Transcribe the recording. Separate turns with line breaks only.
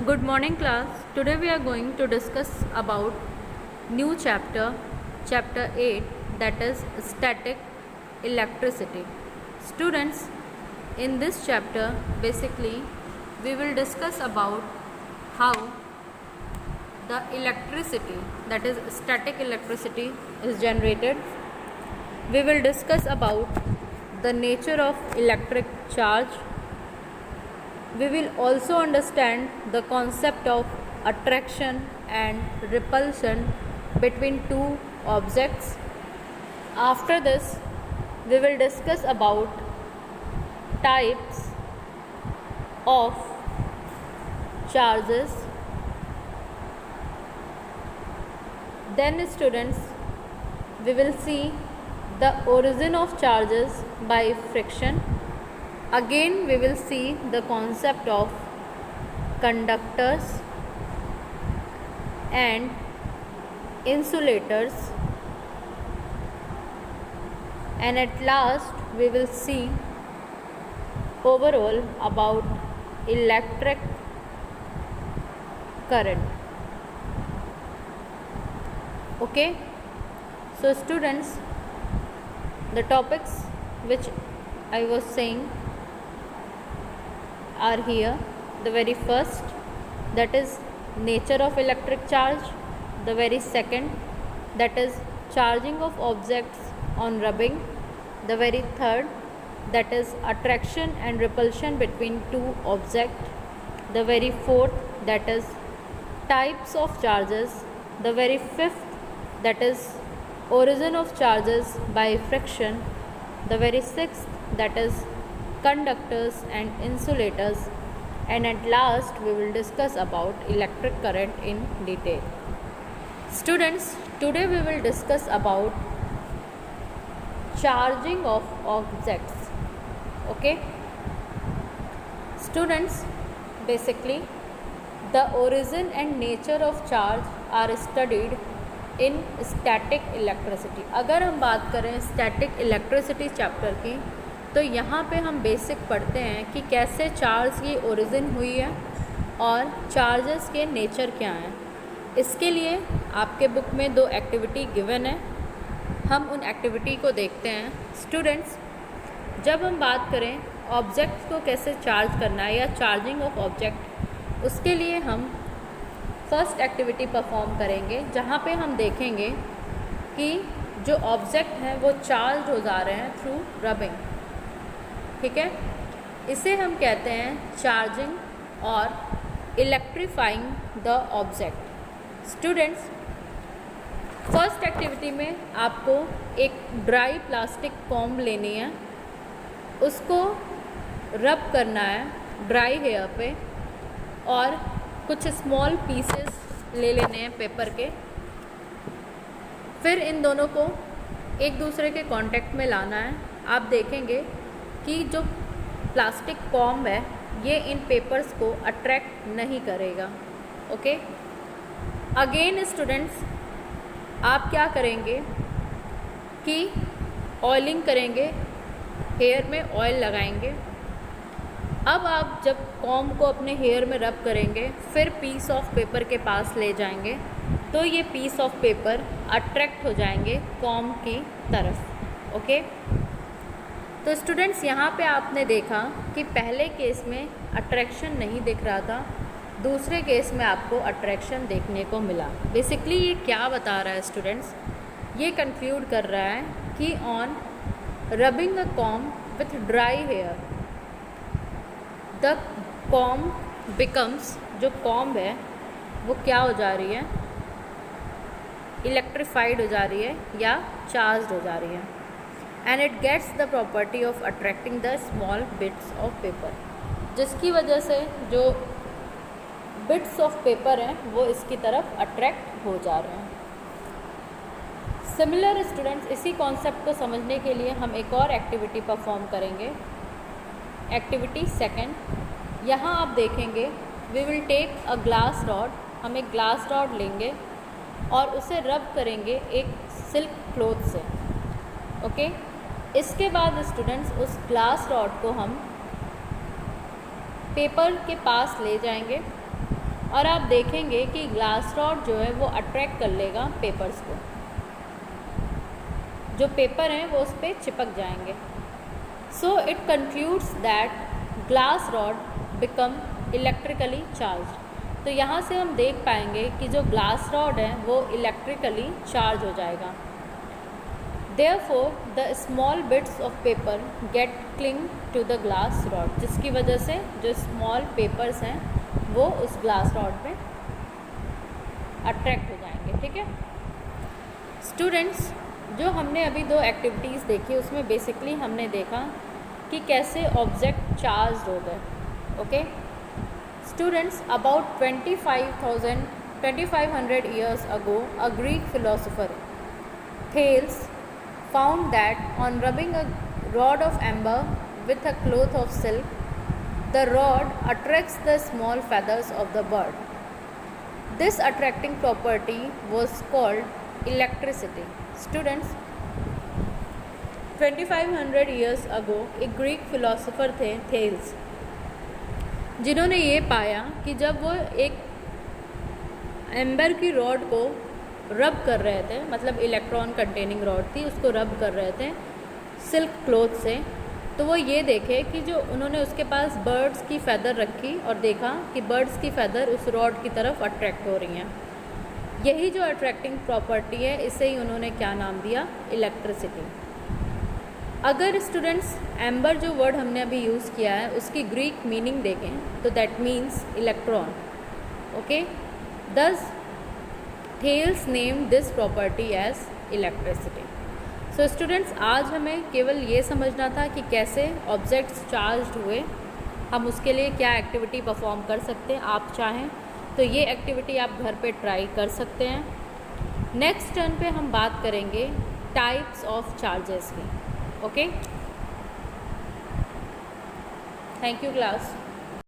Good morning class. Today we are going to discuss about new chapter 8, that is static electricity. Students, in this chapter basically we will discuss about how the electricity, that is static electricity, is generated. We will discuss about the nature of electric charge. We will also understand the concept of attraction and repulsion between two objects. After this, we will discuss about types of charges. Then students, we will see the origin of charges by friction. Again, we will see the concept of conductors and insulators, and at last we will see overall about electric current. Okay, so students, the topics which I was saying are here. The very first, that is nature of electric charge. The very second, that is charging of objects on rubbing. The very third, that is attraction and repulsion between two objects. The very fourth, that is types of charges. The very fifth, that is origin of charges by friction. The very sixth, that is conductors and insulators, and at last we will discuss about electric current in detail. Students, today we will discuss about charging of objects. Okay, students, basically the origin and nature of charge are studied in static electricity. अगर हम बात करें static electricity chapter की, तो यहाँ पे हम basic पढ़ते हैं कि कैसे चार्ज की ओरिजिन हुई है और चार्जेस के नेचर क्या हैं. इसके लिए आपके बुक में 2 एक्टिविटी गिवन है. हम उन एक्टिविटी को देखते हैं. स्टूडेंट्स, जब हम बात करें ऑब्जेक्ट्स को कैसे चार्ज करना है या चार्जिंग ऑफ ऑब्जेक्ट, उसके लिए हम फर्स्ट एक्टिविटी परफॉर्म करेंगे, जहाँ पे हम देखेंगे कि जो ऑब्जेक्ट हैं वो चार्ज हो जा रहे हैं थ्रू रबिंग. ठीक है, इसे हम कहते हैं चार्जिंग और electrifying the object. Students, first activity में आपको एक ड्राई प्लास्टिक कॉम्ब लेनी है, उसको रब करना है ड्राई हेयर पे, और कुछ स्मॉल पीसेस ले लेने हैं पेपर के. फिर इन दोनों को एक दूसरे के कांटेक्ट में लाना है. आप देखेंगे कि जो प्लास्टिक कॉम्ब है ये इन पेपर्स को अट्रैक्ट नहीं करेगा. ओके, अगेन स्टूडेंट्स, आप क्या करेंगे कि ऑयलिंग करेंगे, हेयर में ऑयल लगाएंगे. अब आप जब कॉम्ब को अपने हेयर में रब करेंगे, फिर पीस ऑफ पेपर के पास ले जाएंगे, तो ये पीस ऑफ पेपर अट्रैक्ट हो जाएंगे कॉम्ब की तरफ. ओके, तो स्टूडेंट्स, यहाँ पे आपने देखा कि पहले केस में अट्रैक्शन नहीं दिख रहा था, दूसरे केस में आपको अट्रैक्शन देखने को मिला. बेसिकली ये क्या बता रहा है स्टूडेंट्स? ये कंक्लूड कर रहा है कि on rubbing a comb with dry hair, the comb becomes, जो कॉम्ब है वो क्या हो जा रही है? इलेक्ट्रीफाइड हो जा रही है या चार्ज हो जा रही है. And it gets the property of attracting the small bits of paper, जिसकी वजह से जो बिट्स ऑफ पेपर हैं वो इसकी तरफ अट्रैक्ट हो जा रहे हैं. सिमिलर स्टूडेंट्स, इसी कॉन्सेप्ट को समझने के लिए हम एक और एक्टिविटी परफॉर्म करेंगे. एक्टिविटी सेकंड, यहाँ आप देखेंगे we will take a glass rod. हम एक ग्लास रॉड लेंगे और उसे रब करेंगे एक सिल्क क्लॉथ से. ओके, इसके बाद स्टूडेंट्स उस ग्लास रॉड को हम पेपर के पास ले जाएंगे और आप देखेंगे कि ग्लास रॉड जो है वो अट्रैक्ट कर लेगा पेपर्स को, जो पेपर हैं वो उस पर चिपक जाएंगे। So it concludes that glass rod become electrically charge. तो यहाँ से हम देख पाएंगे कि जो ग्लास रॉड है वो इलेक्ट्रिकली चार्ज हो जाएगा। Therefore, the small bits of paper get cling to the glass rod, जिसकी वजह से जो स्मॉल पेपर्स हैं वो उस ग्लास रॉड पे अट्रैक्ट हो जाएंगे। ठीक है स्टूडेंट्स, जो हमने अभी दो एक्टिविटीज़ देखी उसमें बेसिकली हमने देखा कि कैसे ऑब्जेक्ट चार्ज हो गए। Okay students, about 2500 years ago, a Greek philosopher, Thales, found that on rubbing a rod of amber with a cloth of silk, the rod attracts the small feathers of the bird. This attracting property was called electricity. Students, 2500 years ago एक Greek philosopher थे Thales, जिन्होंने ये पाया कि जब वो एक amber की रॉड को रब कर रहे थे, मतलब इलेक्ट्रॉन कंटेनिंग रॉड थी, उसको रब कर रहे थे सिल्क क्लॉथ से, तो वो ये देखे कि जो उन्होंने उसके पास बर्ड्स की फ़ेदर रखी और देखा कि बर्ड्स की फ़ेदर उस रॉड की तरफ अट्रैक्ट हो रही हैं। यही जो अट्रैक्टिंग प्रॉपर्टी है, इसे ही उन्होंने क्या नाम दिया? इलेक्ट्रिसिटी। अगर स्टूडेंट्स एम्बर जो वर्ड हमने अभी यूज़ किया है उसकी ग्रीक मीनिंग देखें तो that means electron. Okay, thus Thales name this property as electricity. So students, आज हमें केवल ये समझना था कि कैसे ऑब्जेक्ट्स चार्ज हुए, हम उसके लिए क्या एक्टिविटी परफॉर्म कर सकते हैं। आप चाहें तो ये एक्टिविटी आप घर पे ट्राई कर सकते हैं। नेक्स्ट टर्न पे हम बात करेंगे टाइप्स ऑफ चार्जेस की। Okay, thank you class.